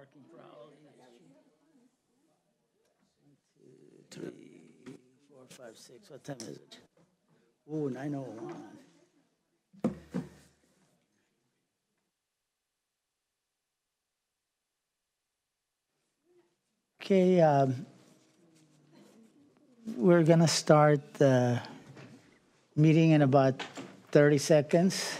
parking for all these. 1, 2, 3, 4, 5, 6. What time is it? Ooh, 9:01. Okay, we're gonna start the meeting in about 30 seconds.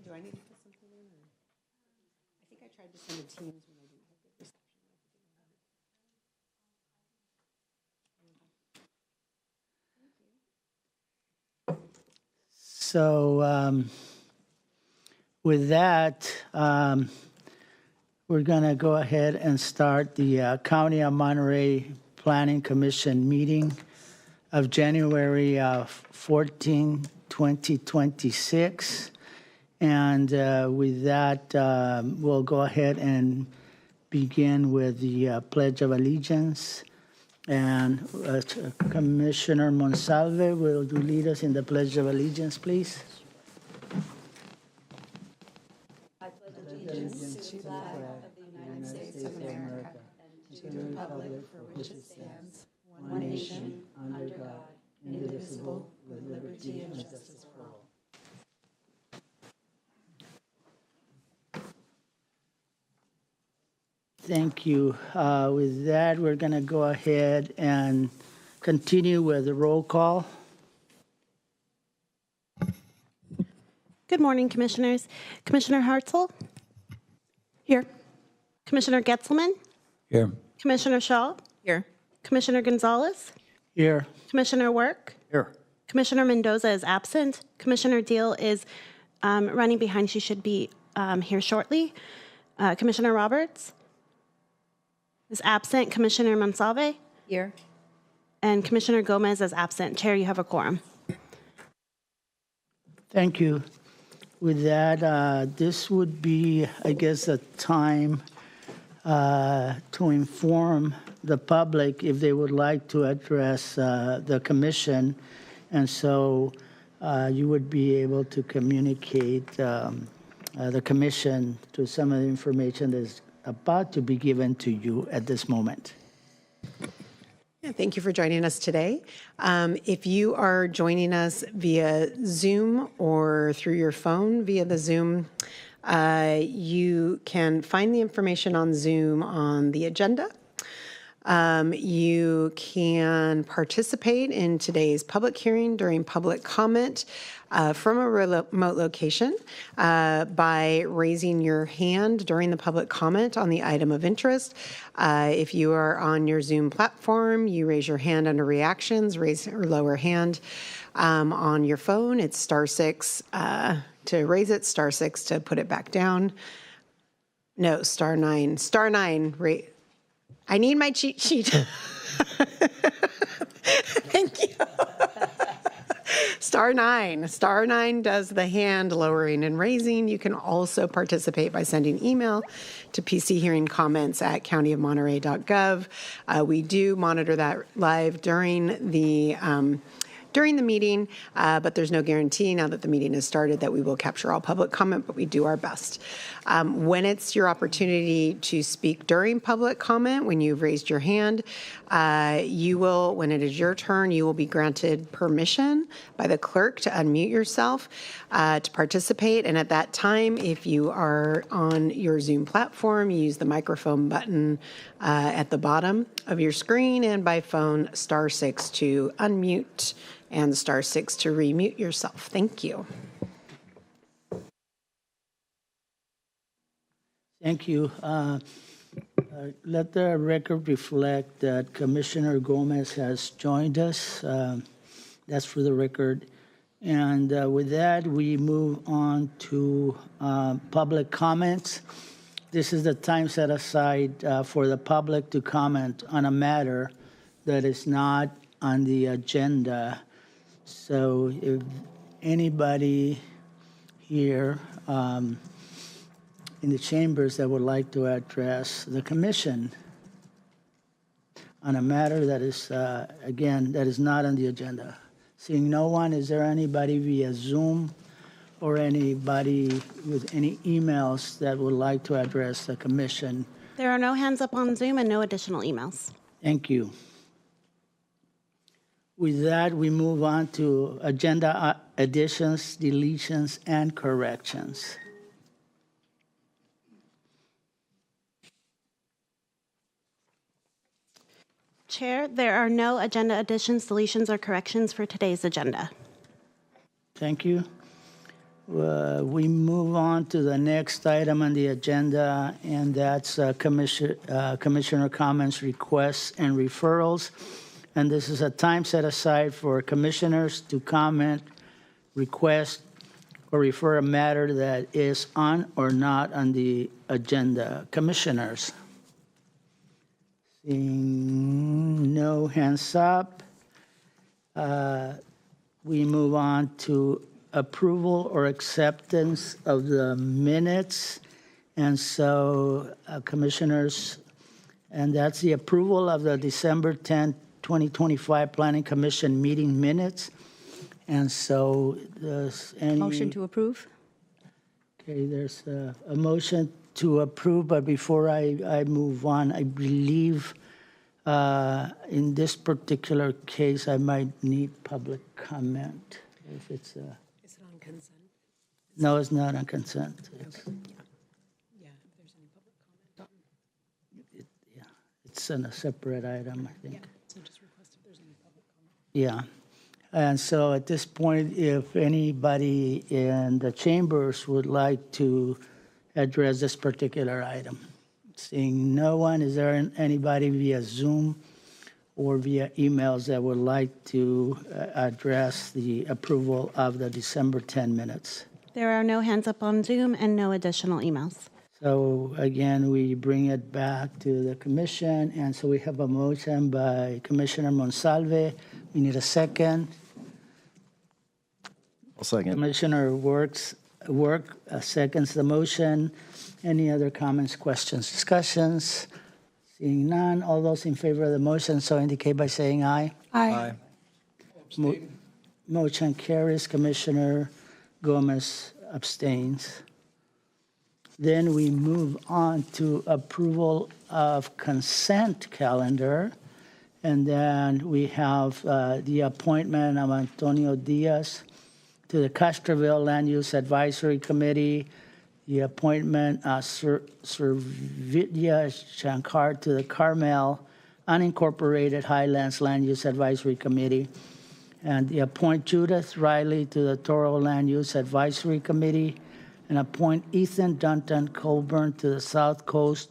Do I need to put something in? Or? I think I tried to send a Teams when I didn't have good reception. So with that, we're going to go ahead and start the County of Monterey Planning Commission meeting of January 14, 2026. And with that, we'll go ahead and begin with the Pledge of Allegiance. And Commissioner Monsalve will lead us in the Pledge of Allegiance, please. I pledge allegiance to the flag of the United States of America and to the republic for which it stands, one nation, under God, indivisible, with liberty and justice for all. Thank you. With that, we're going to go ahead and continue with the roll call. Good morning, Commissioners. Commissioner Hartzell? Here. Commissioner Getzelman? Here. Commissioner Shaw? Here. Commissioner Gonzalez? Here. Commissioner Work? Here. Commissioner Mendoza is absent. Commissioner Deal is running behind. She should be here shortly. Commissioner Roberts is absent. Commissioner Monsalve? Here. And Commissioner Gomez is absent. Chair, you have a quorum. Thank you. With that, this would be, I guess, a time to inform the public if they would like to address the commission. And so you would be able to communicate the commission to some of the information that is about to be given to you at this moment. Thank you for joining us today. If you are joining us via Zoom or through your phone via the Zoom, you can find the information on Zoom on the agenda. You can participate in today's public hearing during public comment from a remote location by raising your hand during the public comment on the item of interest. If you are on your Zoom platform, you raise your hand under reactions, raise or lower hand. On your phone, it's *6 to raise it, *6 to put it back down. No, *9. *9, I need my cheat sheet. Thank you. *9 does the hand lowering and raising. You can also participate by sending email to pchearingcomments@countyofmonterey.gov. We do monitor that live during the meeting, but there's no guarantee now that the meeting has started that we will capture all public comment, but we do our best. When it's your opportunity to speak during public comment, when you've raised your hand, when it is your turn, you will be granted permission by the clerk to unmute yourself to participate. And at that time, if you are on your Zoom platform, you use the microphone button at the bottom of your screen, and by phone, *6 to unmute and *6 to remute yourself. Thank you. Thank you. Let the record reflect that Commissioner Gomez has joined us. That's for the record. And with that, we move on to public comments. This is the time set aside for the public to comment on a matter that is not on the agenda. So if anybody here in the chambers that would like to address the commission on a matter that is, again, that is not on the agenda? Seeing no one, is there anybody via Zoom or anybody with any emails that would like to address the commission? There are no hands up on Zoom and no additional emails. Thank you. With that, we move on to agenda additions, deletions, and corrections. Chair, there are no agenda additions, deletions, or corrections for today's agenda. Thank you. We move on to the next item on the agenda, and that's commissioner comments, requests, and referrals. And this is a time set aside for commissioners to comment, request, or refer a matter that is on or not on the agenda. Commissioners? Seeing no hands up, we move on to approval or acceptance of the minutes. And so, commissioners, and that's the approval of the December 10th, 2025 Planning Commission meeting minutes. And so, does any... Motion to approve? Okay, there's a motion to approve, but before I move on, I believe in this particular case, I might need public comment. If it's Is it on consent? no, it's not on consent. It's, Yeah, if there's any public comment. yeah, it's in a separate item, I think. So just request if there's any public comment. Yeah. And so at this point, if anybody in the chambers would like to address this particular item. Seeing no one, is there anybody via Zoom or via emails that would like to address the approval of the December 10 minutes? There are no hands up on Zoom and no additional emails. So again, we bring it back to the commission, and so we have a motion by Commissioner Monsalve. We need a second. I'll second. Commissioner Work seconds the motion. Any other comments, questions, discussions? Seeing none, all those in favor of the motion so indicate by saying aye. Aye. Motion carries. Commissioner Gomez abstains. Then we move on to approval of consent calendar. And then we have the appointment of Antonio Diaz to the Castroville Land Use Advisory Committee, the appointment of Servidia Shankar to the Carmel Unincorporated Highlands Land Use Advisory Committee, and the appoint Judith Riley to the Toro Land Use Advisory Committee, and appoint Ethan Dunton Colburn to the South Coast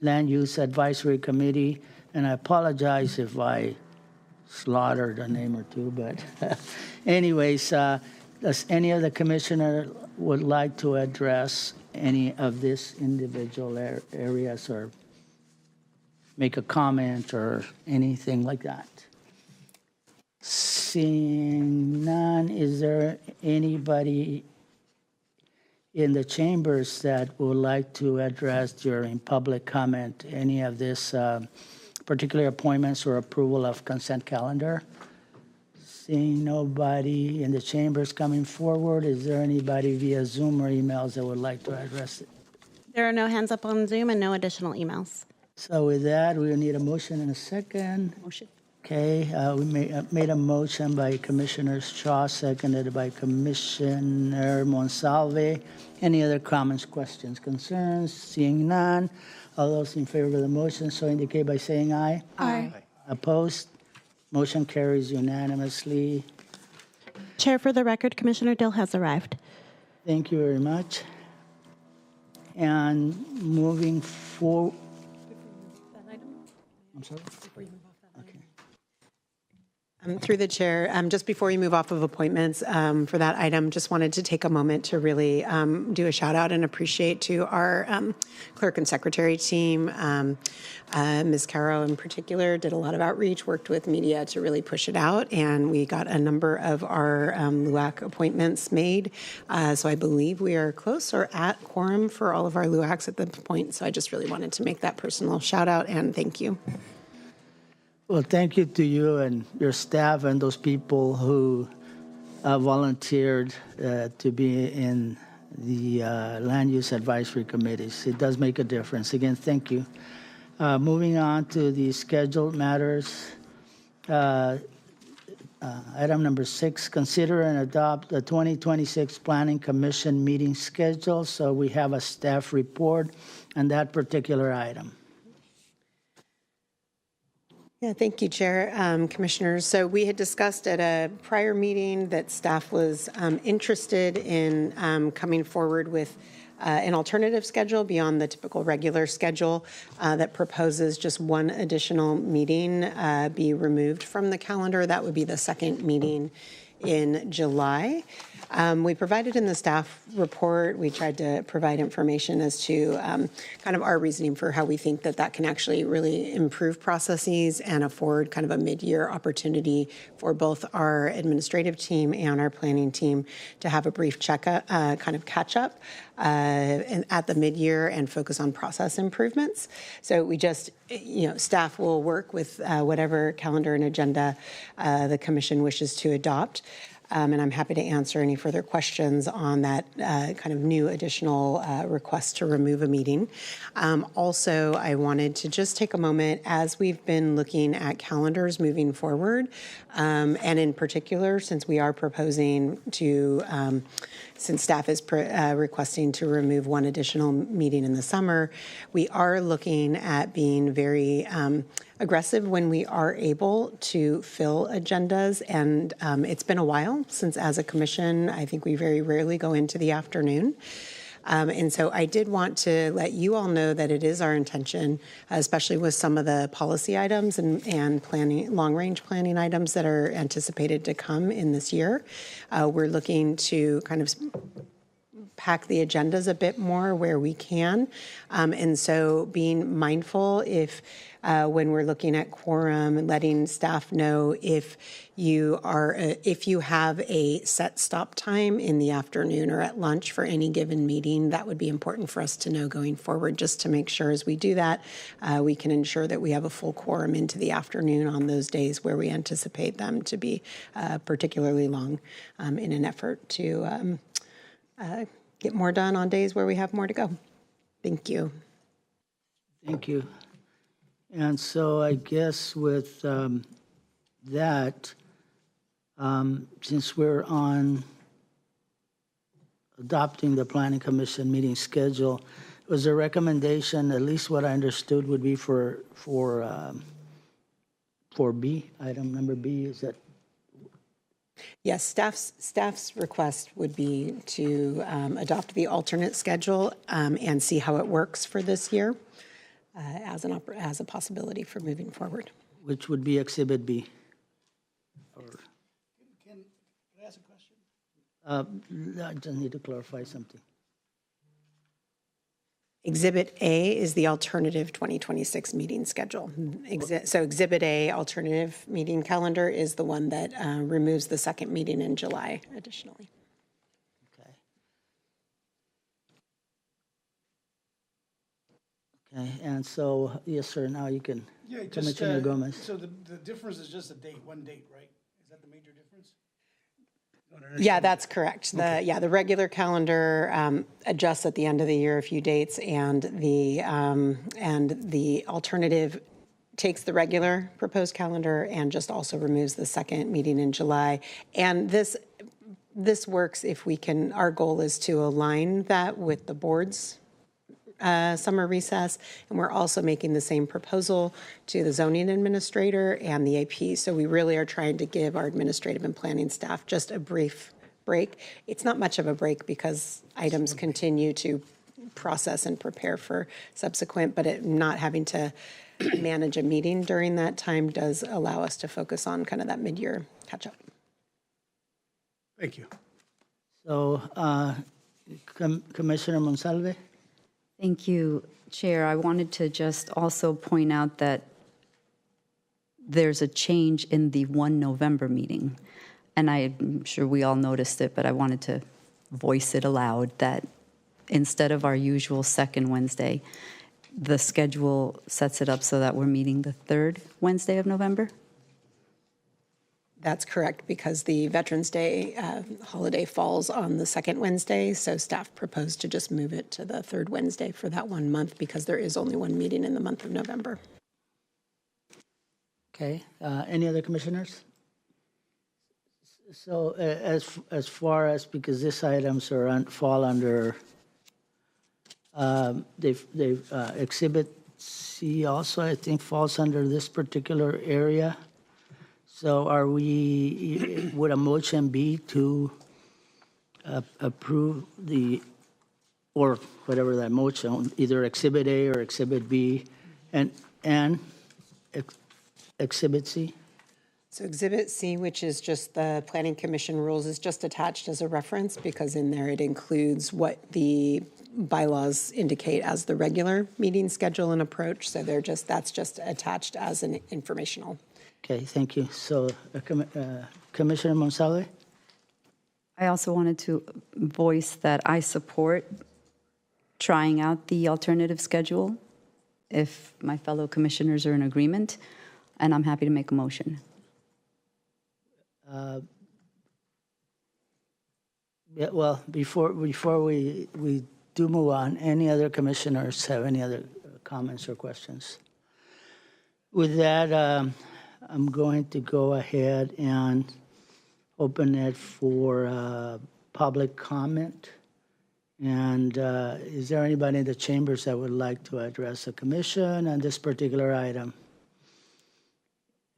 Land Use Advisory Committee. And I apologize if I slaughtered a name or two, but anyways, does any of the commissioner would like to address any of these individual areas or make a comment or anything like that? Seeing none, is there anybody in the chambers that would like to address during public comment any of this particular appointments or approval of consent calendar? Seeing nobody in the chambers coming forward, is there anybody via Zoom or emails that would like to address it? There are no hands up on Zoom and no additional emails. So with that, we will need a motion and a second. Motion. Okay, we made a motion by Commissioner Shaw, seconded by Commissioner Monsalve. Any other comments, questions, concerns? Seeing none, all those in favor of the motion so indicate by saying aye. Aye. Opposed? Motion carries unanimously. Chair, for the record, Commissioner Dill has arrived. Thank you very much. And moving forward. I'm sorry? Okay. Through the chair, just before you move off of appointments for that item, just wanted to take a moment to really do a shout out and appreciate to our clerk and secretary team. Ms. Caro in particular did a lot of outreach, worked with media to really push it out, and we got a number of our LUAC appointments made. So I believe we are close or at quorum for all of our LUACs at this point. So I just really wanted to make that personal shout out and thank you. Well, thank you to you and your staff and those people who volunteered to be in the land use advisory committees. It does make a difference. Again, thank you. Moving on to the scheduled matters. Item number 6, consider and adopt the 2026 Planning Commission meeting schedule. So we have a staff report on that particular item. Yeah, thank you, Chair, Commissioners. So we had discussed at a prior meeting that staff was interested in coming forward with an alternative schedule beyond the typical regular schedule that proposes just one additional meeting be removed from the calendar. That would be the second meeting in July. We provided in the staff report, we tried to provide information as to kind of our reasoning for how we think that that can actually really improve processes and afford kind of a mid-year opportunity for both our administrative team and our planning team to have a brief checkup, kind of catch up at the mid-year and focus on process improvements. So we just, staff will work with whatever calendar and agenda the commission wishes to adopt. And I'm happy to answer any further questions on that kind of new additional request to remove a meeting. Also, I wanted to just take a moment as we've been looking at calendars moving forward, and in particular, since we are proposing to, since staff is requesting to remove one additional meeting in the summer, we are looking at being very aggressive when we are able to fill agendas. And it's been a while since as a commission, I think we very rarely go into the afternoon. And so I did want to let you all know that it is our intention, especially with some of the policy items and planning, long-range planning items that are anticipated to come in this year. We're looking to kind of pack the agendas a bit more where we can. And so being mindful when we're looking at quorum and letting staff know if you have a set stop time in the afternoon or at lunch for any given meeting, that would be important for us to know going forward, just to make sure as we do that, we can ensure that we have a full quorum into the afternoon on those days where we anticipate them to be particularly long in an effort to get more done on days where we have more to go. Thank you. Thank you. And so I guess with that, since we're on adopting the Planning Commission meeting schedule, was a recommendation, at least what I understood would be for B, item number B, is that? Yes, staff's request would be to adopt the alternate schedule and see how it works for this year as a possibility for moving forward. Which would be Exhibit B. Can I ask a question? I just need to clarify something. Exhibit A is the alternative 2026 meeting schedule. So Exhibit A, alternative meeting calendar, is the one that removes the second meeting in July additionally. Okay. Okay, and so, yes, sir, now you can, Yeah, just, Commissioner Gomez. so the difference is just a date, one date, right? Is that the major difference? Yeah, that's correct. The regular calendar adjusts at the end of the year a few dates, and the alternative takes the regular proposed calendar and just also removes the second meeting in July. And this works if we can. Our goal is to align that with the board's summer recess, and we're also making the same proposal to the zoning administrator and the AP. So we really are trying to give our administrative and planning staff just a brief break. It's not much of a break because items continue to process and prepare for subsequent, but not having to manage a meeting during that time does allow us to focus on kind of that mid-year catch-up. Thank you. So, Commissioner Monsalve? Thank you, Chair. I wanted to just also point out that there's a change in the 1 November meeting. And I'm sure we all noticed it, but I wanted to voice it aloud that instead of our usual second Wednesday, the schedule sets it up so that we're meeting the third Wednesday of November. That's correct, because the Veterans Day holiday falls on the second Wednesday, so staff proposed to just move it to the third Wednesday for that 1 month because there is only one meeting in the month of November. Okay, any other commissioners? So as far as, because these items are fall under, they've Exhibit C also, I think, falls under this particular area. So would a motion be to approve or whatever that motion, either Exhibit A or Exhibit B and Exhibit C? So Exhibit C, which is just the Planning Commission rules, is just attached as a reference because in there it includes what the bylaws indicate as the regular meeting schedule and approach. So that's just attached as an informational. Okay, thank you. So Commissioner Monsalve? I also wanted to voice that I support trying out the alternative schedule if my fellow commissioners are in agreement, and I'm happy to make a motion. Yeah, well, before we do move on, any other commissioners have any other comments or questions? With that, I'm going to go ahead and open it for public comment. And is there anybody in the chambers that would like to address the commission on this particular item?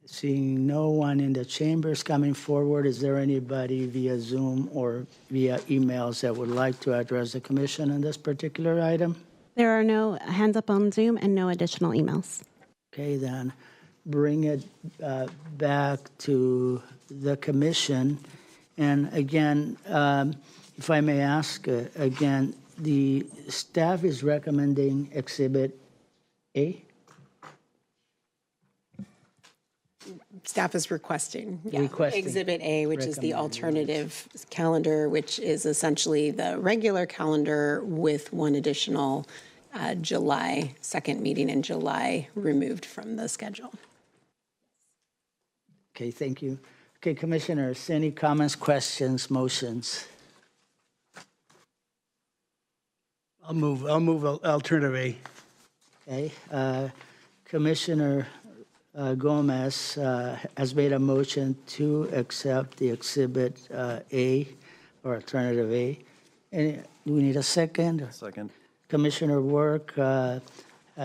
Seeing no one in the chambers coming forward, is there anybody via Zoom or via emails that would like to address the commission on this particular item? There are no hands up on Zoom and no additional emails. Okay, then bring it back to the commission. And again, if I may ask again, the staff is recommending Exhibit A? Staff is requesting. Yeah. Requesting. Exhibit A, which is the Recommending, alternative calendar, which is essentially the regular calendar with one additional July, second meeting in July removed from the schedule. Okay, thank you. Okay, commissioners, any comments, questions, motions? I'll move alternative A. Okay, Commissioner Gomez has made a motion to accept the Exhibit A, or Alternative A. Do we need a second? Second. Commissioner Work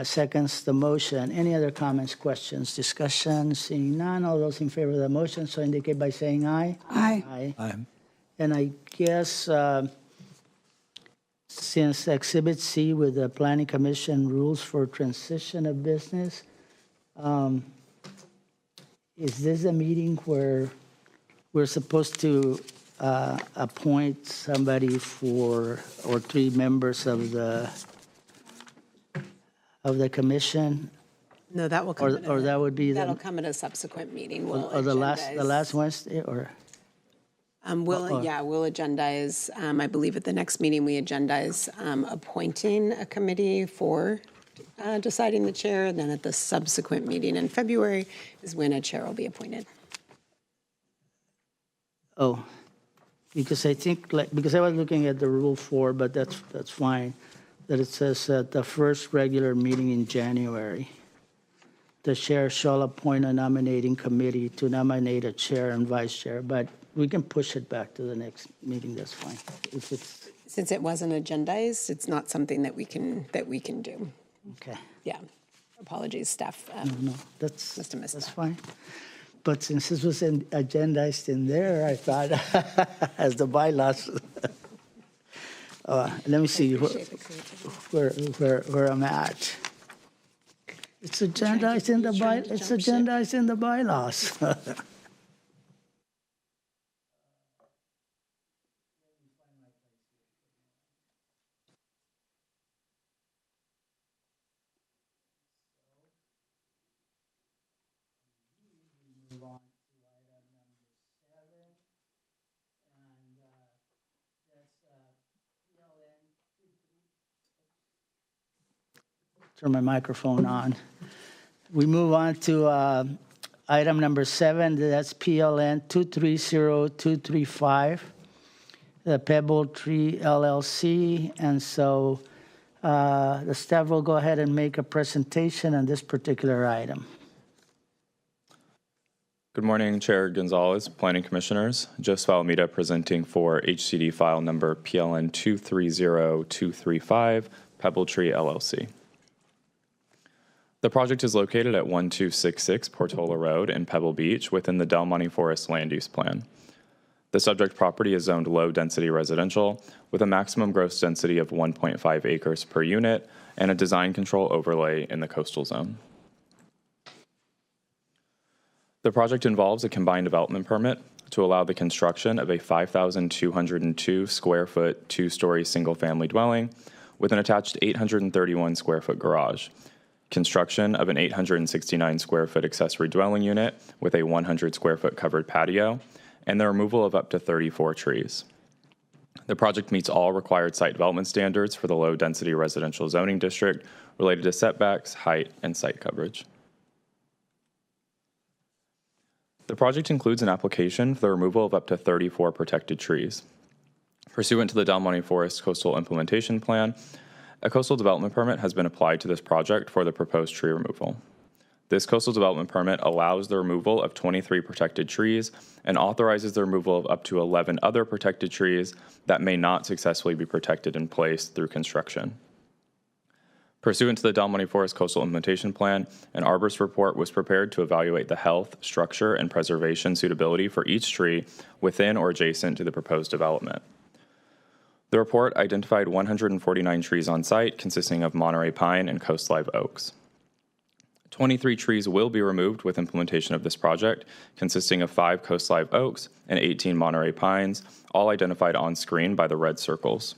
seconds the motion. Any other comments, questions, discussion? Seeing none, all those in favor of the motion, so indicate by saying aye. Aye. Aye. And I guess since Exhibit C with the Planning Commission rules for transition of business, is this a meeting where we're supposed to appoint somebody or 3 members of the commission? No, that will come. Or that would be That'll come at a subsequent meeting. We'll or the agendize. last Wednesday, or? We'll agendize, I believe at the next meeting, we agendize appointing a committee for deciding the chair. And then at the subsequent meeting in February is when a chair will be appointed. Oh, because I think, because I was looking at the Rule 4, but that's fine, that it says at the first regular meeting in January, the chair shall appoint a nominating committee to nominate a chair and vice chair, but we can push it back to the next meeting, that's fine. If it's, Since it wasn't agendized, it's not something that we can do. okay, Yeah. Apologies, staff. no, that's Must have missed that. fine. But since this was agendized in there, I thought, as the bylaws, let me see where I'm at. It's agendized in the it's agendized in the bylaws. Turn my microphone on. We move on to item number 7. That's PLN 230235, the Pebble Tree LLC. And so the staff will go ahead and make a presentation on this particular item. Good morning, Chair Gonzalez, Planning Commissioners. Joseph Alameda presenting for HCD file number PLN 230235, Pebble Tree LLC. The project is located at 1266 Portola Road in Pebble Beach within the Del Monte Forest Land Use Plan. The subject property is zoned low-density residential with a maximum gross density of 1.5 acres per unit and a design control overlay in the coastal zone. The project involves a combined development permit to allow the construction of a 5,202 square foot, 2-story single-family dwelling with an attached 831 square foot garage, construction of an 869 square foot accessory dwelling unit with a 100 square foot covered patio, and the removal of up to 34 trees. The project meets all required site development standards for the low density residential zoning district related to setbacks, height, and site coverage. The project includes an application for the removal of up to 34 protected trees. Pursuant to the Del Monte Forest Coastal Implementation Plan, a coastal development permit has been applied to this project for the proposed tree removal. This coastal development permit allows the removal of 23 protected trees and authorizes the removal of up to 11 other protected trees that may not successfully be protected in place through construction. Pursuant to the Del Monte Forest Coastal Implementation Plan, an arborist report was prepared to evaluate the health, structure, and preservation suitability for each tree within or adjacent to the proposed development. The report identified 149 trees on site consisting of Monterey pine and coast live oaks. 23 trees will be removed with implementation of this project, consisting of 5 coast live oaks and 18 Monterey pines, all identified on screen by the red circles.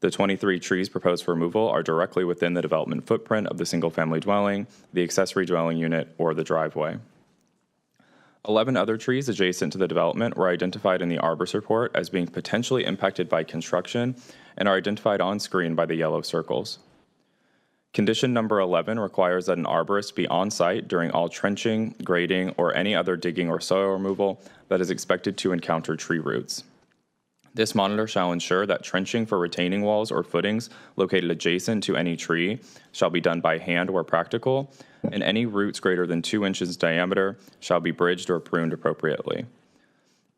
The 23 trees proposed for removal are directly within the development footprint of the single-family dwelling, the accessory dwelling unit, or the driveway. 11 other trees adjacent to the development were identified in the arborist report as being potentially impacted by construction and are identified on screen by the yellow circles. Condition number 11 requires that an arborist be on site during all trenching, grading, or any other digging or soil removal that is expected to encounter tree roots. This monitor shall ensure that trenching for retaining walls or footings located adjacent to any tree shall be done by hand where practical, and any roots greater than 2 inches diameter shall be bridged or pruned appropriately.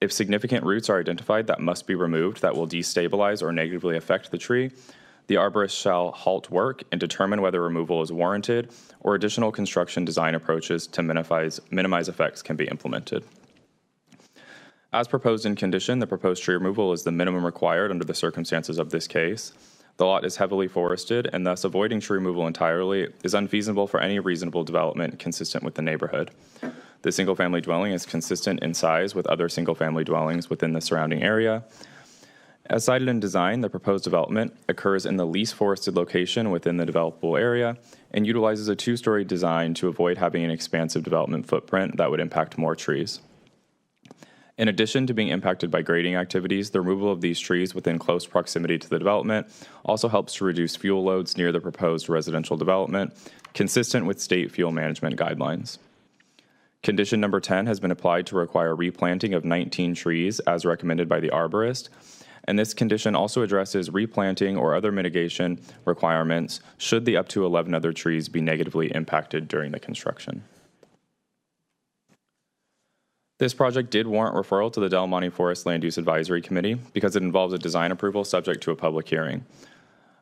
If significant roots are identified that must be removed that will destabilize or negatively affect the tree, the arborist shall halt work and determine whether removal is warranted or additional construction design approaches to minimize effects can be implemented. As proposed in condition, the proposed tree removal is the minimum required under the circumstances of this case. The lot is heavily forested, and thus avoiding tree removal entirely is unfeasible for any reasonable development consistent with the neighborhood. The single-family dwelling is consistent in size with other single-family dwellings within the surrounding area. As cited in design, the proposed development occurs in the least forested location within the developable area and utilizes a 2-story design to avoid having an expansive development footprint that would impact more trees. In addition to being impacted by grading activities, the removal of these trees within close proximity to the development also helps to reduce fuel loads near the proposed residential development, consistent with state fuel management guidelines. Condition number 10 has been applied to require replanting of 19 trees as recommended by the arborist, and this condition also addresses replanting or other mitigation requirements should the up to 11 other trees be negatively impacted during the construction. This project did warrant referral to the Del Monte Forest Land Use Advisory Committee because it involves a design approval subject to a public hearing.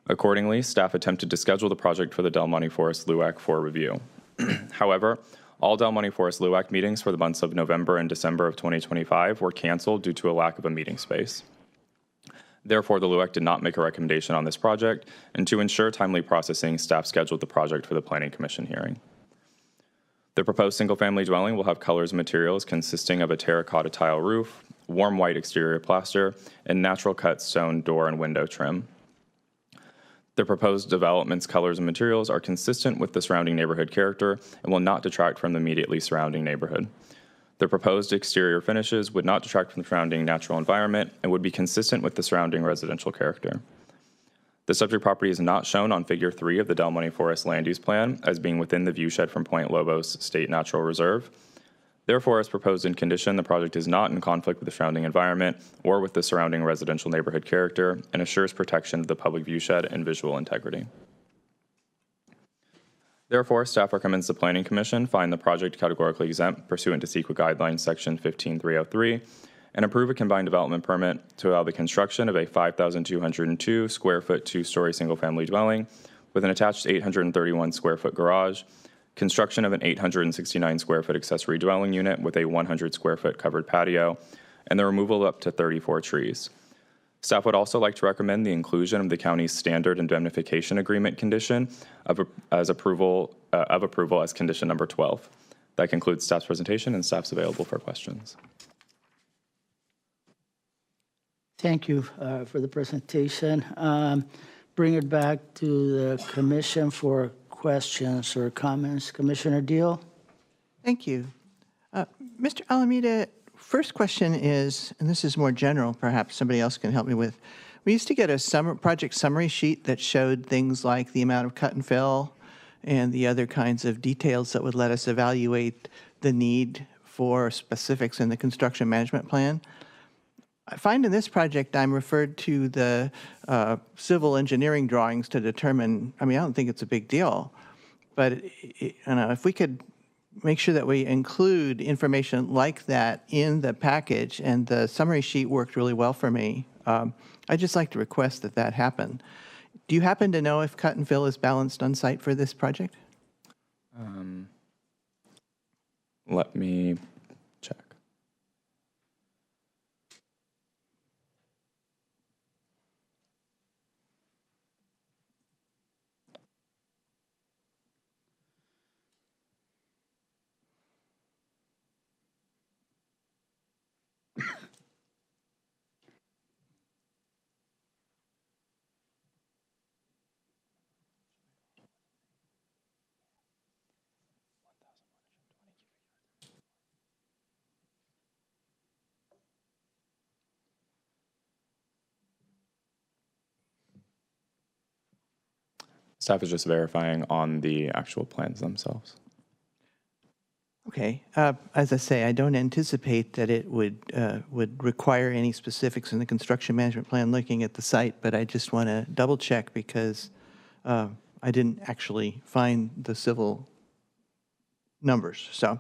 Accordingly, staff attempted to schedule the project for the Del Monte Forest LUAC for review. However, all Del Monte Forest LUAC meetings for the months of November and December of 2025 were canceled due to a lack of a meeting space. Therefore, the LUEC did not make a recommendation on this project, and to ensure timely processing, staff scheduled the project for the Planning Commission hearing. The proposed single-family dwelling will have colors and materials consisting of a terracotta tile roof, warm white exterior plaster, and natural cut stone door and window trim. The proposed development's colors and materials are consistent with the surrounding neighborhood character and will not detract from the immediately surrounding neighborhood. The proposed exterior finishes would not detract from the surrounding natural environment and would be consistent with the surrounding residential character. The subject property is not shown on Figure 3 of the Del Monte Forest Land Use Plan as being within the viewshed from Point Lobos State Natural Reserve. Therefore, as proposed in condition, the project is not in conflict with the surrounding environment or with the surrounding residential neighborhood character and assures protection of the public viewshed and visual integrity. Therefore, staff recommends the Planning Commission find the project categorically exempt pursuant to CEQA Guidelines Section 15303 and approve a combined development permit to allow the construction of a 5,202 square foot two-story single-family dwelling with an attached 831 square foot garage, construction of an 869 square foot accessory dwelling unit with a 100 square foot covered patio, and the removal of up to 34 trees. Staff would also like to recommend the inclusion of the county's standard indemnification agreement condition of approval as condition number 12. That concludes staff's presentation, and staff's available for questions. Thank you for the presentation. Bring it back to the commission for questions or comments. Commissioner Deal? Thank you. Mr. Alameda, first question is, and this is more general, perhaps somebody else can help me with. We used to get a project summary sheet that showed things like the amount of cut and fill and the other kinds of details that would let us evaluate the need for specifics in the construction management plan. I find in this project I'm referred to the civil engineering drawings to determine, I don't think it's a big deal, but if we could make sure that we include information like that in the package, and the summary sheet worked really well for me. I'd just like to request that that happen. Do you happen to know if cut and fill is balanced on site for this project? Let me check. Staff is just verifying on the actual plans themselves. Okay. As I say, I don't anticipate that it would require any specifics in the construction management plan looking at the site, but I just want to double check because I didn't actually find the civil numbers. So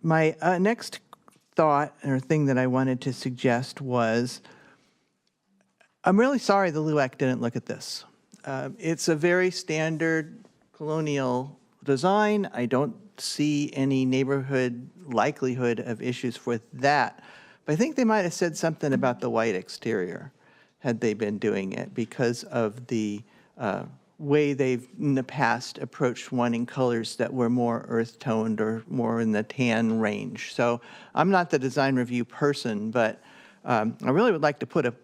my next thought or thing that I wanted to suggest was, I'm really sorry the LUEC didn't look at this. It's a very standard colonial design. I don't see any neighborhood likelihood of issues with that. But I think they might have said something about the white exterior had they been doing it because of the way they've in the past approached wanting colors that were more earth-toned or more in the tan range. So I'm not the design review person, but I really would like to put a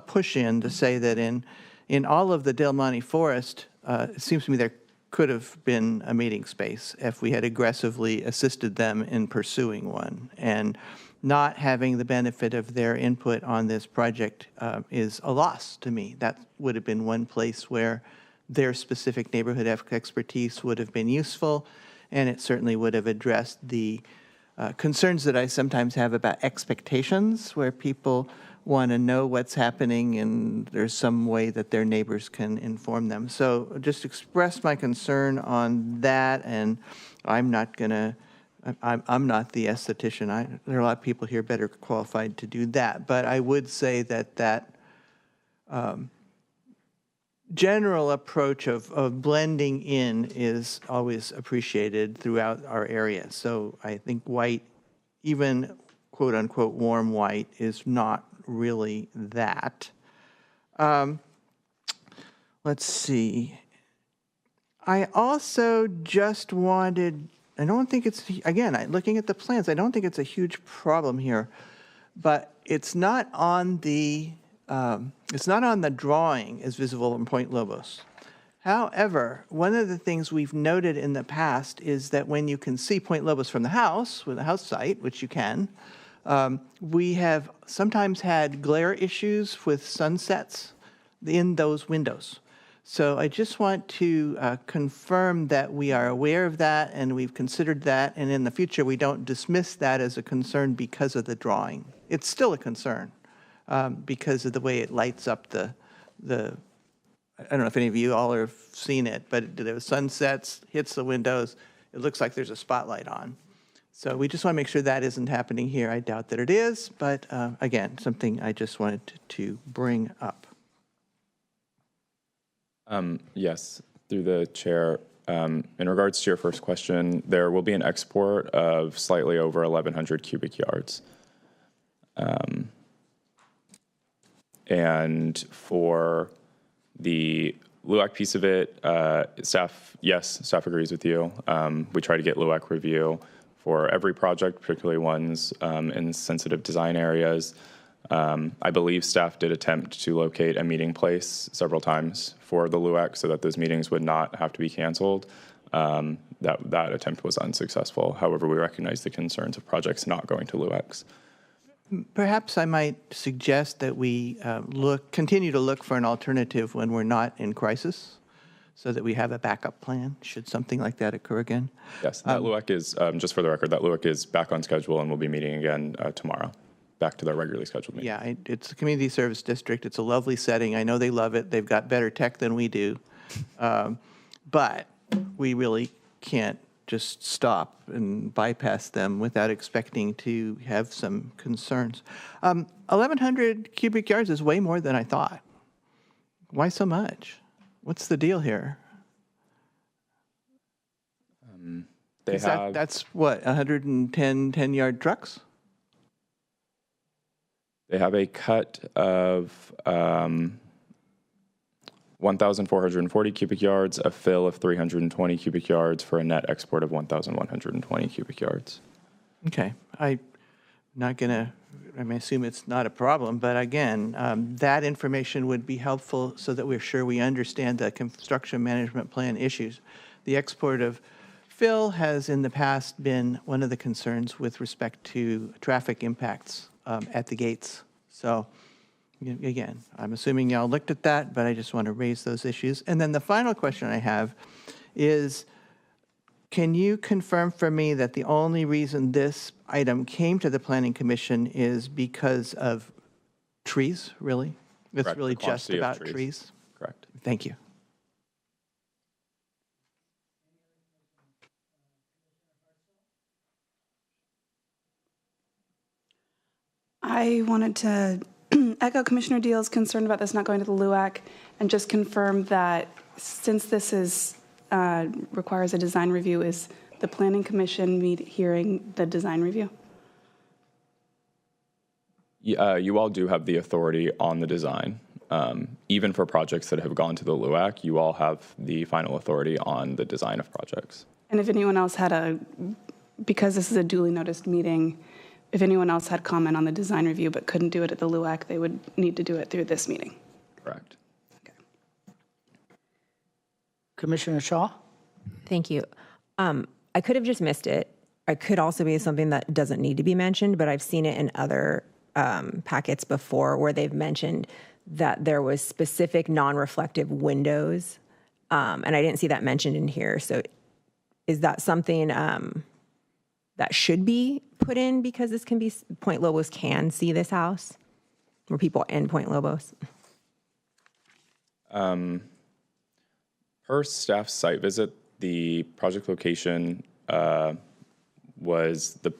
push in to say that in all of the Del Monte Forest, it seems to me there could have been a meeting space if we had aggressively assisted them in pursuing one. And not having the benefit of their input on this project is a loss to me. That would have been one place where their specific neighborhood expertise would have been useful, and it certainly would have addressed the concerns that I sometimes have about expectations, where people want to know what's happening and there's some way that their neighbors can inform them. So just express my concern on that, and I'm not the esthetician. There are a lot of people here better qualified to do that, but I would say that general approach of blending in is always appreciated throughout our area. So I think white, even quote-unquote warm white, is not really that. Let's see. I also just wanted, I don't think it's, again, looking at the plans, I don't think it's a huge problem here, but it's not on the drawing as visible in Point Lobos. However, one of the things we've noted in the past is that when you can see Point Lobos from the house, with a house site, which you can, we have sometimes had glare issues with sunsets in those windows. So I just want to confirm that we are aware of that and we've considered that, and in the future we don't dismiss that as a concern because of the drawing. It's still a concern because of the way it lights up the I don't know if any of you all have seen it, but the sunsets, hits the windows, it looks like there's a spotlight on. So we just want to make sure that isn't happening here. I doubt that it is, but again, something I just wanted to bring up. Yes, through the chair. In regards to your first question, there will be an export of slightly over 1,100 cubic yards. And for the LUAC piece of it, staff agrees with you. We try to get LUAC review for every project, particularly ones in sensitive design areas. I believe staff did attempt to locate a meeting place several times for the LUAC so that those meetings would not have to be canceled. That attempt was unsuccessful. However, we recognize the concerns of projects not going to LUACs. Perhaps I might suggest that we continue to look for an alternative when we're not in crisis, so that we have a backup plan should something like that occur again. Yes, that LUAC is, just for the record, that LUAC is back on schedule and will be meeting again tomorrow, back to their regularly scheduled meeting. Yeah, it's a community service district. It's a lovely setting. I know they love it. They've got better tech than we do. But we really can't just stop and bypass them without expecting to have some concerns. 1,100 cubic yards is way more than I thought. Why so much? What's the deal here? That's what, 110 10-yard trucks? They have a cut of 1,440 cubic yards, a fill of 320 cubic yards for a net export of 1,120 cubic yards. Okay. I assume it's not a problem, but again, that information would be helpful so that we're sure we understand the construction management plan issues. The export of fill has in the past been one of the concerns with respect to traffic impacts at the gates. So again, I'm assuming y'all looked at that, but I just want to raise those issues. And then the final question I have is, can you confirm for me that the only reason this item came to the Planning Commission is because of trees, really? It's Correct. really The just quantity of about trees. trees? Correct. Thank you. I wanted to echo Commissioner Deal's concern about this not going to the LUAC and just confirm that since this is requires a design review, is the Planning Commission hearing the design review? You all do have the authority on the design. Even for projects that have gone to the LUAC, you all have the final authority on the design of projects. And if anyone else had because this is a duly noticed meeting, if anyone else had comment on the design review but couldn't do it at the LUAC, they would need to do it through this meeting. Correct. Okay. Commissioner Shaw? Thank you. I could have just missed it. It could also be something that doesn't need to be mentioned, but I've seen it in other packets before where they've mentioned that there was specific non-reflective windows, and I didn't see that mentioned in here. So is that something that should be put in because this can be, Point Lobos can see this house, or people in Point Lobos? Per staff site visit, the project location was the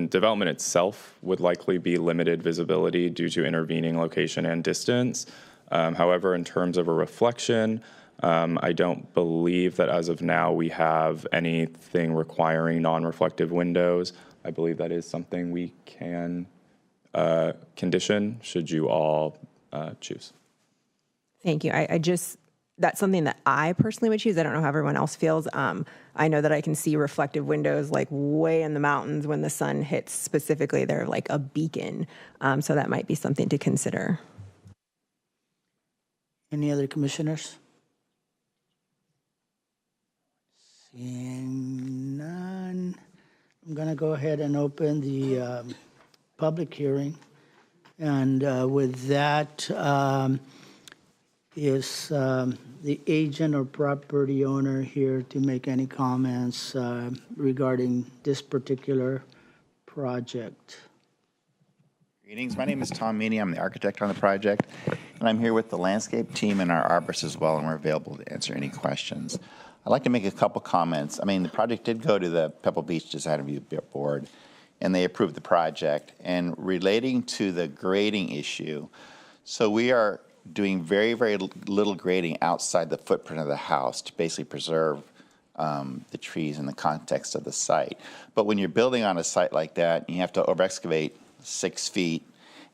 development itself would likely be limited visibility due to intervening location and distance. However, in terms of a reflection, I don't believe that as of now we have anything requiring non-reflective windows. I believe that is something we can condition should you all choose. Thank you. I just, that's something that I personally would choose. I don't know how everyone else feels. I know that I can see reflective windows like way in the mountains when the sun hits specifically. They're like a beacon. So that might be something to consider. Any other commissioners? Seeing none, I'm going to go ahead and open the public hearing. And with that, is the agent or property owner here to make any comments regarding this particular project? Greetings. My name is Tom Meany. I'm the architect on the project, and I'm here with the landscape team and our arborist as well, and we're available to answer any questions. I'd like to make a couple comments. I mean, the project did go to the Pebble Beach Design Review Board, and they approved the project. And relating to the grading issue, so we are doing very, very little grading outside the footprint of the house to basically preserve the trees in the context of the site. But when you're building on a site like that, you have to over-excavate 6 feet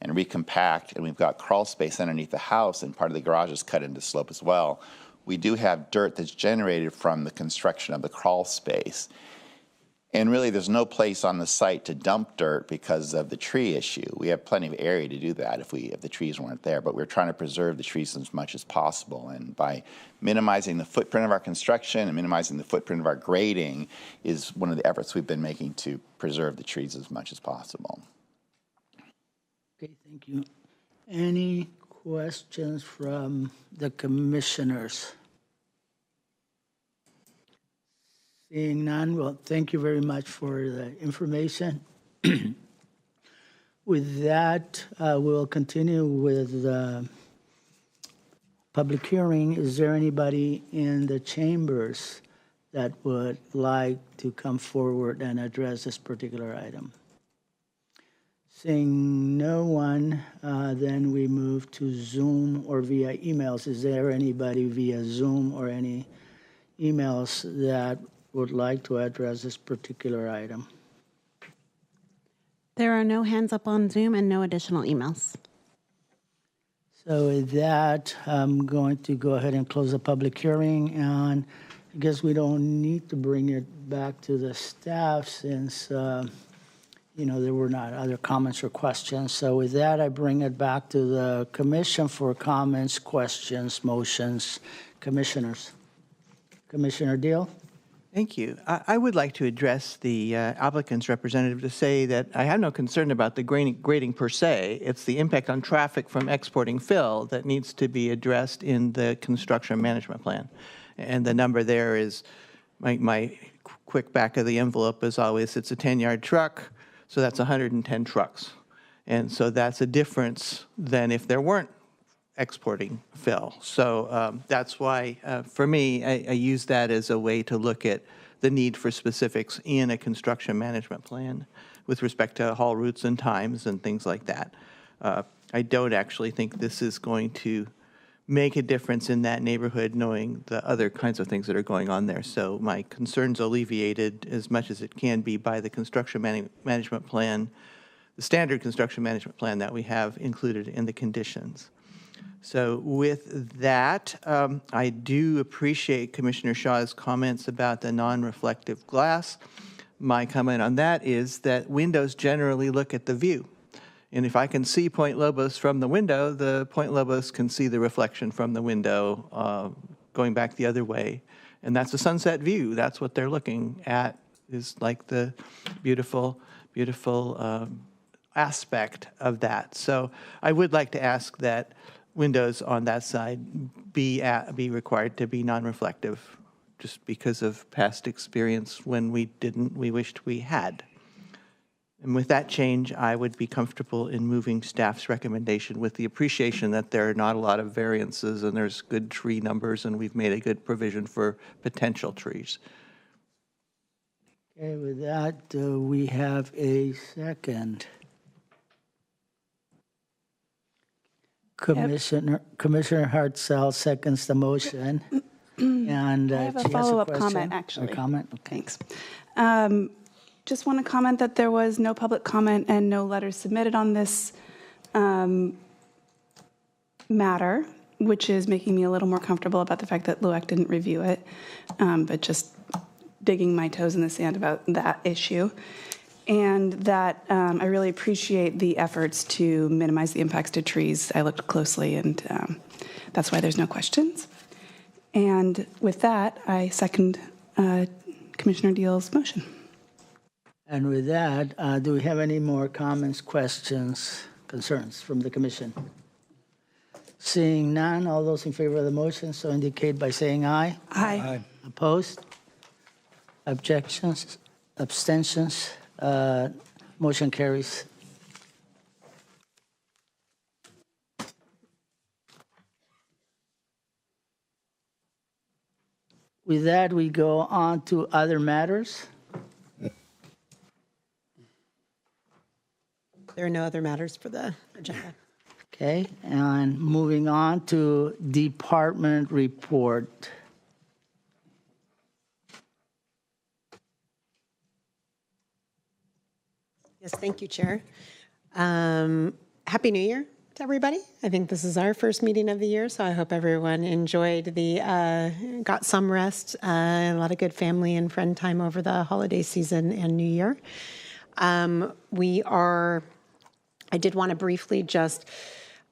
and recompact, and we've got crawl space underneath the house, and part of the garage is cut into slope as well. We do have dirt that's generated from the construction of the crawl space. And really, there's no place on the site to dump dirt because of the tree issue. We have plenty of area to do that if the trees weren't there, but we're trying to preserve the trees as much as possible. And by minimizing the footprint of our construction and minimizing the footprint of our grading is one of the efforts we've been making to preserve the trees as much as possible. Okay, thank you. Any questions from the commissioners? Seeing none, well, thank you very much for the information. With that, we'll continue with the public hearing. Is there anybody in the chambers that would like to come forward and address this particular item? Seeing no one, then we move to Zoom or via emails. Is there anybody via Zoom or any emails that would like to address this particular item? There are no hands up on Zoom and no additional emails. So with that, I'm going to go ahead and close the public hearing, and I guess we don't need to bring it back to the staff since there were not other comments or questions. So with that, I bring it back to the commission for comments, questions, motions. Commissioners. Commissioner Deal? Thank you. I would like to address the applicant's representative to say that I have no concern about the grading per se. It's the impact on traffic from exporting fill that needs to be addressed in the construction management plan. And the number there is, my quick back of the envelope is always, it's a 10-yard truck, so that's 110 trucks. And so that's a difference than if there weren't exporting fill. So that's why, for me, I use that as a way to look at the need for specifics in a construction management plan with respect to haul routes and times and things like that. I don't actually think this is going to make a difference in that neighborhood knowing the other kinds of things that are going on there. So my concern's alleviated as much as it can be by the construction management plan, the standard construction management plan that we have included in the conditions. So with that, I do appreciate Commissioner Shaw's comments about the non-reflective glass. My comment on that is that windows generally look at the view. And if I can see Point Lobos from the window, the Point Lobos can see the reflection from the window going back the other way. And that's a sunset view. That's what they're looking at, is like the beautiful, beautiful aspect of that. So I would like to ask that windows on that side be required to be non-reflective, just because of past experience when we didn't, we wished we had. And with that change, I would be comfortable in moving staff's recommendation with the appreciation that there are not a lot of variances and there's good tree numbers and we've made a good provision for potential trees. Okay, with that, we have a second. Commissioner Hartzell seconds the motion. And I have a she has follow-up question comment, actually. Or comment? Okay. Thanks. just want to comment that there was no public comment and no letters submitted on this matter, which is making me a little more comfortable about the fact that LUAC didn't review it, but just digging my toes in the sand about that issue. And that I really appreciate the efforts to minimize the impacts to trees. I looked closely, and that's why there's no questions. And with that, I second Commissioner Deal's motion. And with that, do we have any more comments, questions, concerns from the commission? Seeing none, all those in favor of the motion so indicate by saying aye. Aye. Opposed? Objections? Abstentions? Motion carries. With that, we go on to other matters. There are no other matters for the agenda. Okay, and moving on to department report. Yes, thank you, Chair. Happy New Year to everybody. I think this is our first meeting of the year, so I hope everyone enjoyed got some rest, a lot of good family and friend time over the holiday season and New Year. I did want to briefly just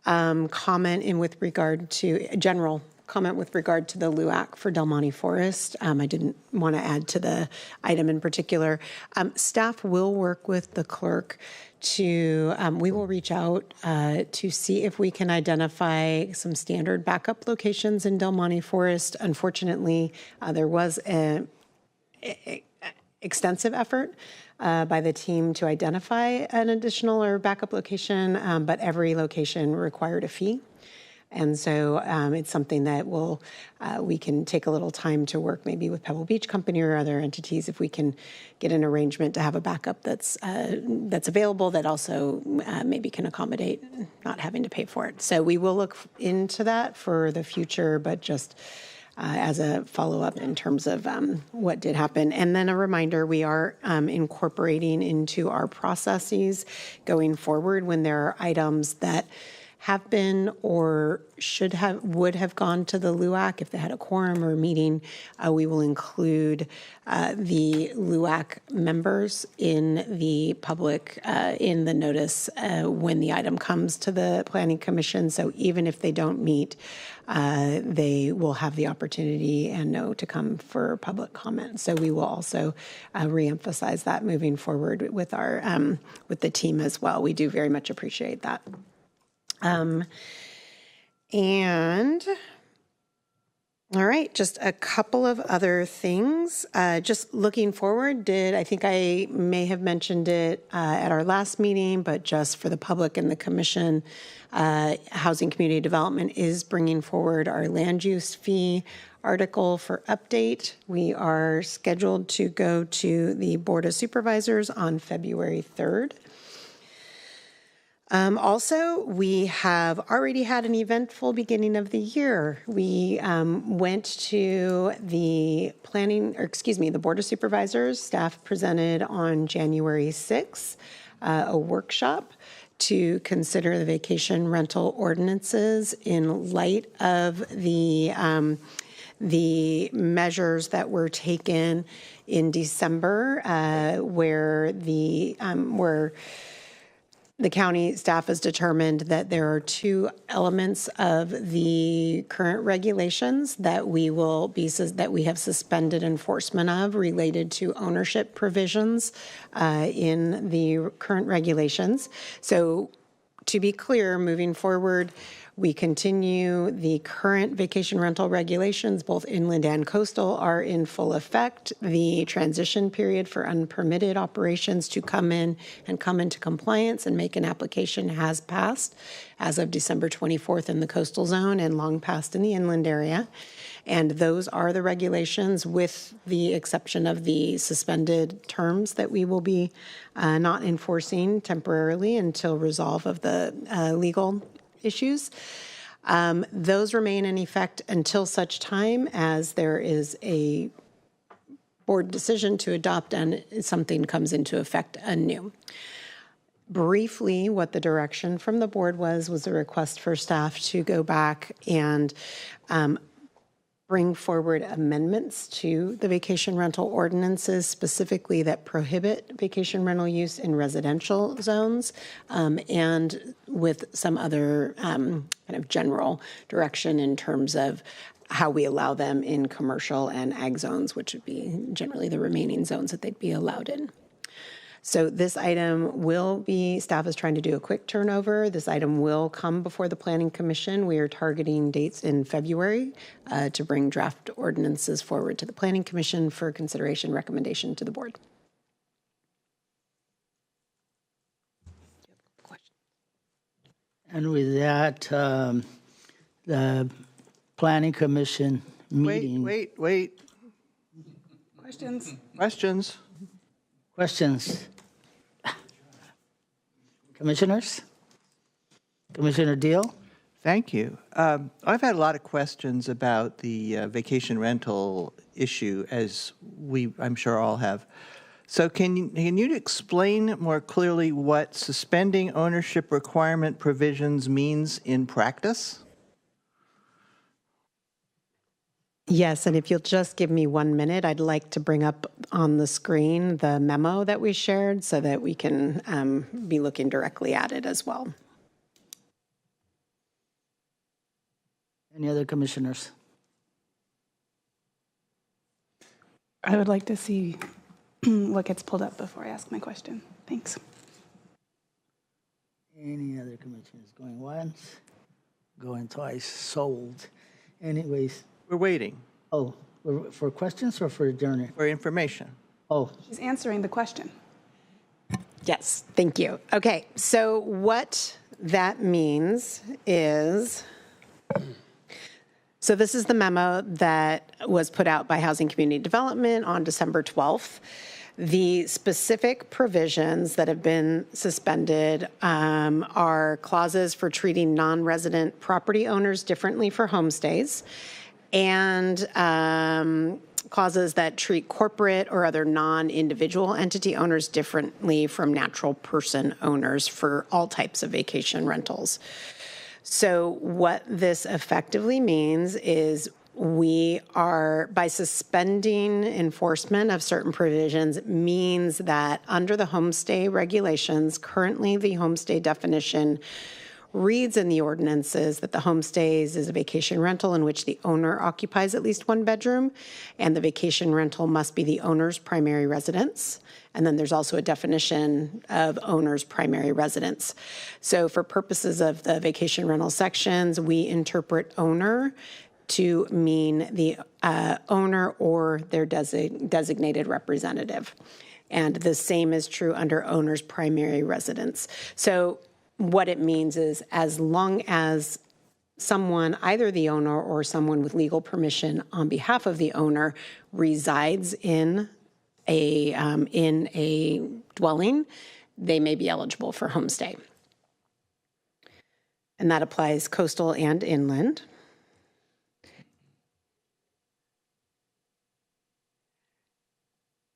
comment in with regard to general comment with regard to the LUAC for Del Monte Forest. I didn't want to add to the item in particular. Staff will work with the clerk to, we will reach out to see if we can identify some standard backup locations in Del Monte Forest. Unfortunately, there was an extensive effort by the team to identify an additional or backup location, but every location required a fee. And so it's something that we can take a little time to work maybe with Pebble Beach Company or other entities if we can get an arrangement to have a backup that's available that also maybe can accommodate not having to pay for it. So we will look into that for the future, but just as a follow-up in terms of what did happen. And then a reminder, we are incorporating into our processes going forward when there are items that have been or would have gone to the LUAC if they had a quorum or a meeting. We will include the LUAC members in the public, in the notice when the item comes to the Planning Commission. So even if they don't meet, they will have the opportunity and know to come for public comment. So we will also reemphasize that moving forward with our with the team as well. We do very much appreciate that. And all right, just a couple of other things. Just looking forward, I think I may have mentioned it at our last meeting, but just for the public and the commission, Housing Community Development is bringing forward our land use fee article for update. We are scheduled to go to the Board of Supervisors on February 3rd. Also, we have already had an eventful beginning of the year. We went to the the Board of Supervisors. Staff presented on January 6th a workshop to consider the vacation rental ordinances in light of the measures that were taken in December, where the county staff has determined that there are two elements of the current regulations that we have suspended enforcement of related to ownership provisions in the current regulations. So to be clear, moving forward, we continue the current vacation rental regulations, both inland and coastal, are in full effect. The transition period for unpermitted operations to come into compliance and make an application has passed as of December 24th in the coastal zone and long past in the inland area. And those are the regulations with the exception of the suspended terms that we will be not enforcing temporarily until resolve of the legal issues. Those remain in effect until such time as there is a board decision to adopt and something comes into effect anew. Briefly, what the direction from the board was a request for staff to go back and bring forward amendments to the vacation rental ordinances, specifically that prohibit vacation rental use in residential zones, and with some other kind of general direction in terms of how we allow them in commercial and ag zones, which would be generally the remaining zones that they'd be allowed in. So this item will be, staff is trying to do a quick turnover. This item will come before the Planning Commission. We are targeting dates in February to bring draft ordinances forward to the Planning Commission for consideration, recommendation to the board. And with that, the Planning Commission meeting. Wait. Questions? Questions? Commissioners? Commissioner Deal? Thank you. I've had a lot of questions about the vacation rental issue, as I'm sure all have. So can you explain more clearly what suspending ownership requirement provisions means in practice? Yes, and if you'll just give me 1 minute, I'd like to bring up on the screen the memo that we shared so that we can be looking directly at it as well. Any other commissioners? I would like to see what gets pulled up before I ask my question. Thanks. Any other commissioners? Going once, going twice, sold. Anyways. We're waiting Oh, for questions or for adjournment? for information. Oh, She's answering the question. Yes, thank you. Okay, so what that means is, so this is the memo that was put out by Housing Community Development on December 12th. The specific provisions that have been suspended are clauses for treating non-resident property owners differently for homestays, and clauses that treat corporate or other non-individual entity owners differently from natural person owners for all types of vacation rentals. So what this effectively means is we are, by suspending enforcement of certain provisions, means that under the homestay regulations, currently the homestay definition reads in the ordinances that the homestays is a vacation rental in which the owner occupies at least one bedroom, and the vacation rental must be the owner's primary residence. And then there's also a definition of owner's primary residence. So for purposes of the vacation rental sections, we interpret owner to mean the owner or their designated representative. And the same is true under owner's primary residence. So what it means is, as long as someone, either the owner or someone with legal permission on behalf of the owner, resides in a dwelling, they may be eligible for homestay. And that applies coastal and inland.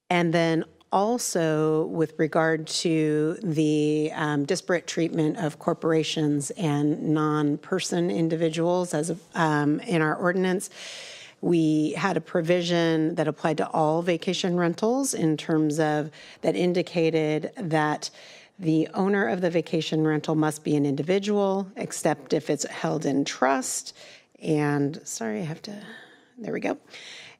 And then also with regard to the disparate treatment of corporations and non-person individuals, as in our ordinance, we had a provision that applied to all vacation rentals in terms of that indicated that the owner of the vacation rental must be an individual, except if it's held in trust. And sorry, I have to, there we go.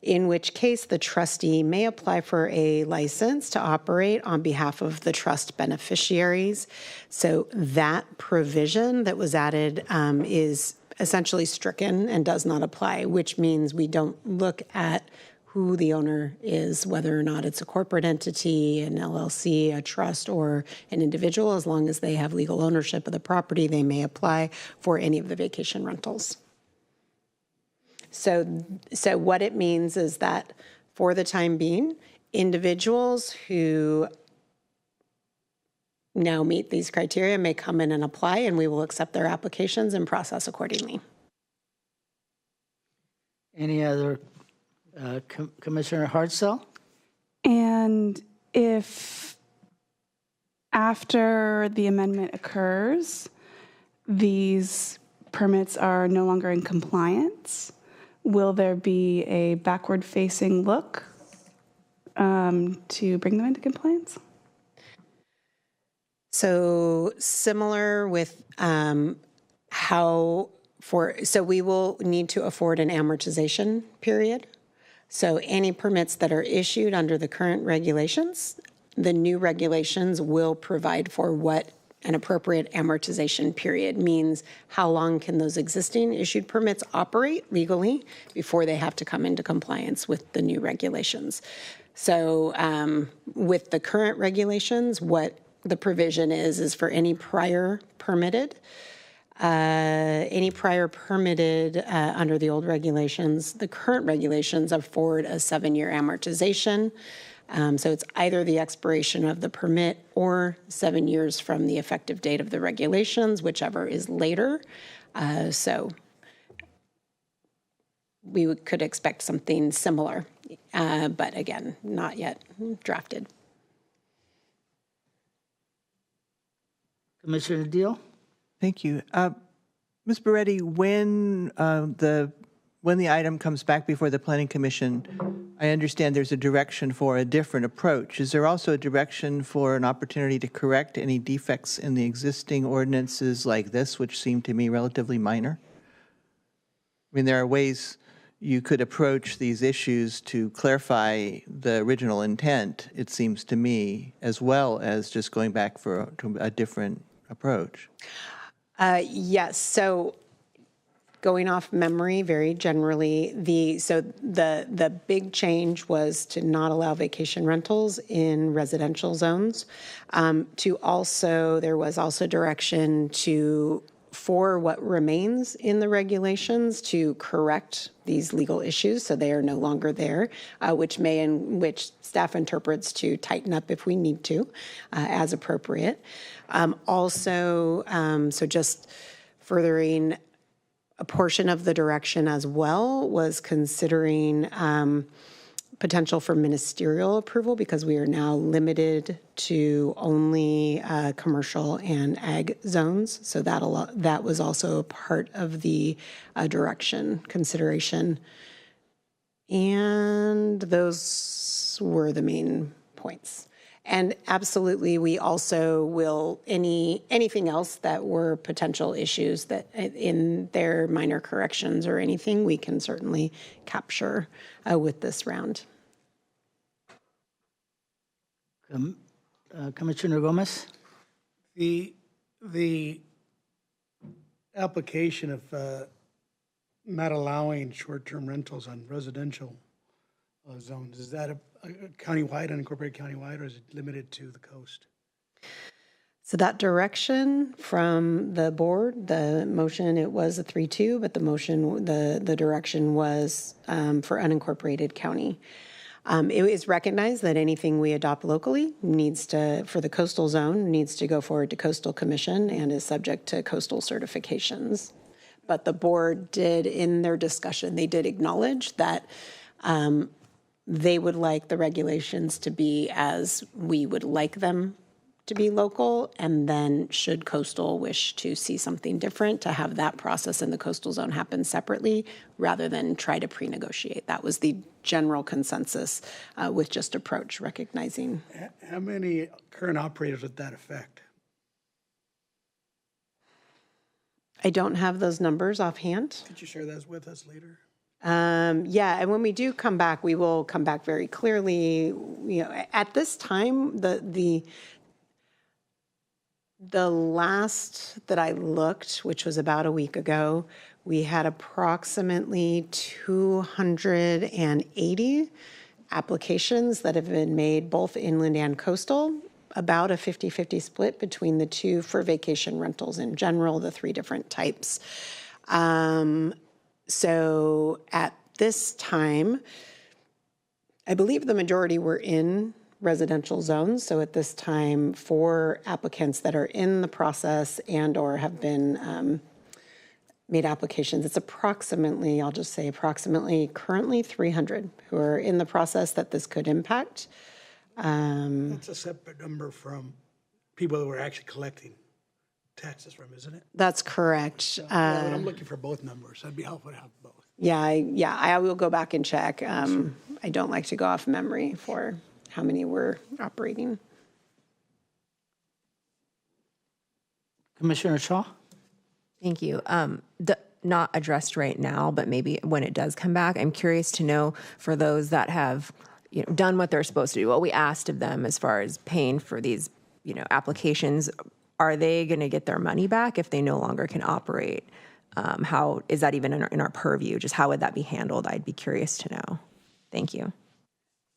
In which case the trustee may apply for a license to operate on behalf of the trust beneficiaries. So that provision that was added is essentially stricken and does not apply, which means we don't look at who the owner is, whether or not it's a corporate entity, an LLC, a trust, or an individual. As long as they have legal ownership of the property, they may apply for any of the vacation rentals. So what it means is that for the time being, individuals who now meet these criteria may come in and apply, and we will accept their applications and process accordingly. any other, Commissioner Hartzell? And if after the amendment occurs, these permits are no longer in compliance, will there be a backward-facing look to bring them into compliance? So similar with so we will need to afford an amortization period. So any permits that are issued under the current regulations, the new regulations will provide for what an appropriate amortization period means. How long can those existing issued permits operate legally before they have to come into compliance with the new regulations? So with the current regulations, what the provision is for any prior permitted under the old regulations, the current regulations afford a 7-year amortization. So it's either the expiration of the permit or 7 years from the effective date of the regulations, whichever is later. So we could expect something similar, but again, not yet drafted. Commissioner Deal? Thank you. Ms. Beretti, when the item comes back before the Planning Commission, I understand there's a direction for a different approach. Is there also a direction for an opportunity to correct any defects in the existing ordinances like this, which seem to me relatively minor? I mean, there are ways you could approach these issues to clarify the original intent, it seems to me, as well as just going back to a different approach. Yes. So going off memory, very generally, the big change was to not allow vacation rentals in residential zones. There was also direction for what remains in the regulations to correct these legal issues, so they are no longer there, which staff interprets to tighten up if we need to, as appropriate. So just furthering a portion of the direction as well was considering potential for ministerial approval, because we are now limited to only commercial and ag zones. So that was also a part of the direction consideration. And those were the main points. And absolutely, we also will, anything else that were potential issues that in their minor corrections or anything, we can certainly capture with this round. Commissioner Gomez? The application of not allowing short-term rentals on residential zones, is that a countywide, unincorporated countywide, or is it limited to the coast? So that direction from the board, the motion, it was a 3-2, but the direction was for unincorporated county. It is recognized that anything we adopt locally for the coastal zone needs to go forward to Coastal Commission and is subject to coastal certifications. But the board did, in their discussion, they did acknowledge that they would like the regulations to be as we would like them to be local, and then should coastal wish to see something different, to have that process in the coastal zone happen separately rather than try to pre-negotiate. That was the general consensus with just approach, recognizing. How many current operators would that affect? I don't have those numbers offhand. Could you share those with us later? Yeah, and when we do come back, we will come back very clearly. You know, at this time, the last that I looked, which was about a week ago, we had approximately 280 applications that have been made, both inland and coastal, about a 50-50 split between the two for vacation rentals in general, the 3 different types. So at this time, I believe the majority were in residential zones. So at this time, for applicants that are in the process and or have been made applications, it's approximately, I'll just say approximately currently 300 who are in the process that this could impact. That's a separate number from people that we're actually collecting taxes from, isn't it? That's correct. Yeah, but I'm looking for both numbers. That'd be helpful to have both. I will go back and check. I don't like to go off memory for how many we're operating. Commissioner Shaw? Thank you. Not addressed right now, but maybe when it does come back, I'm curious to know for those that have done what they're supposed to do, what we asked of them as far as paying for these applications, are they going to get their money back if they no longer can operate? How is that even in our purview? Just how would that be handled? I'd be curious to know. Thank you.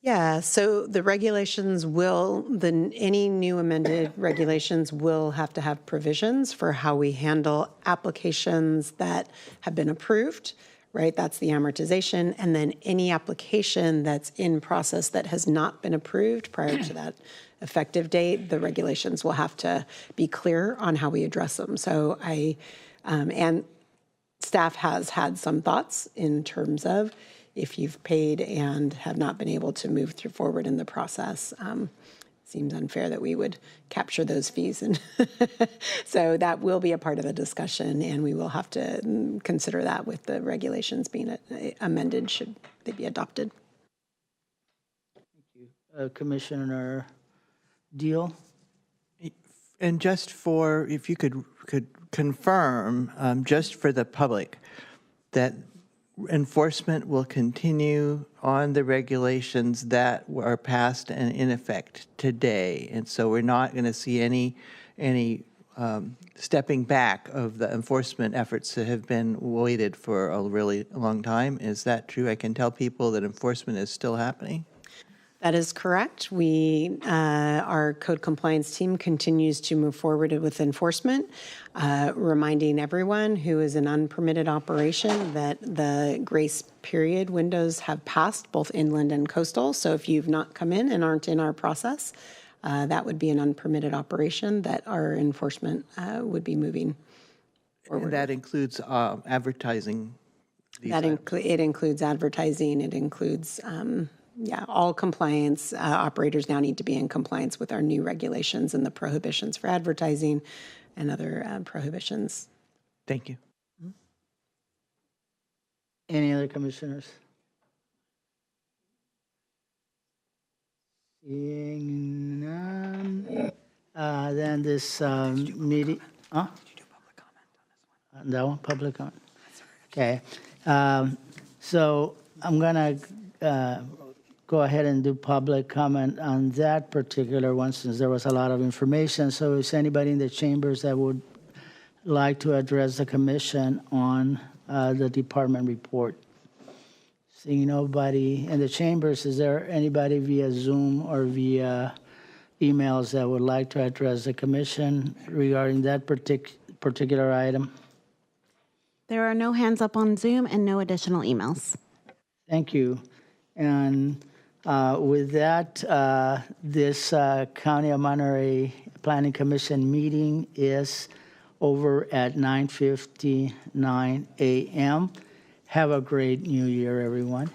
Yeah, so the regulations any new amended regulations will have to have provisions for how we handle applications that have been approved, right? That's the amortization. And then any application that's in process that has not been approved prior to that effective date, the regulations will have to be clear on how we address them. So and staff has had some thoughts in terms of if you've paid and have not been able to move forward in the process. Seems unfair that we would capture those fees. And so that will be a part of the discussion, and we will have to consider that with the regulations being amended should they be adopted. Thank you. Commissioner Deal? And just for, if you could confirm, just for the public, that enforcement will continue on the regulations that are passed and in effect today. And so we're not going to see any stepping back of the enforcement efforts that have been waited for a really long time. Is that true? I can tell people that enforcement is still happening. That is correct. Our code compliance team continues to move forward with enforcement, reminding everyone who is an unpermitted operation that the grace period windows have passed, both inland and coastal. So if you've not come in and aren't in our process, that would be an unpermitted operation that our enforcement would be moving forward. And that includes advertising. It includes advertising. It includes all compliance. Operators now need to be in compliance with our new regulations and the prohibitions for advertising and other prohibitions. Thank you. Any other commissioners? Seeing none, then this meeting. Huh? Did you do public comment on this one? That one, public comment. Okay. So I'm gonna go ahead and do public comment on that particular one since there was a lot of information. So is anybody in the chambers that would like to address the commission on the department report? Seeing nobody in the chambers, is there anybody via Zoom or via emails that would like to address the commission regarding that particular item? There are no hands up on Zoom and no additional emails. Thank you. And with that, this County of Monterey Planning Commission meeting is over at 9:59 a.m. Have a great new year, everyone.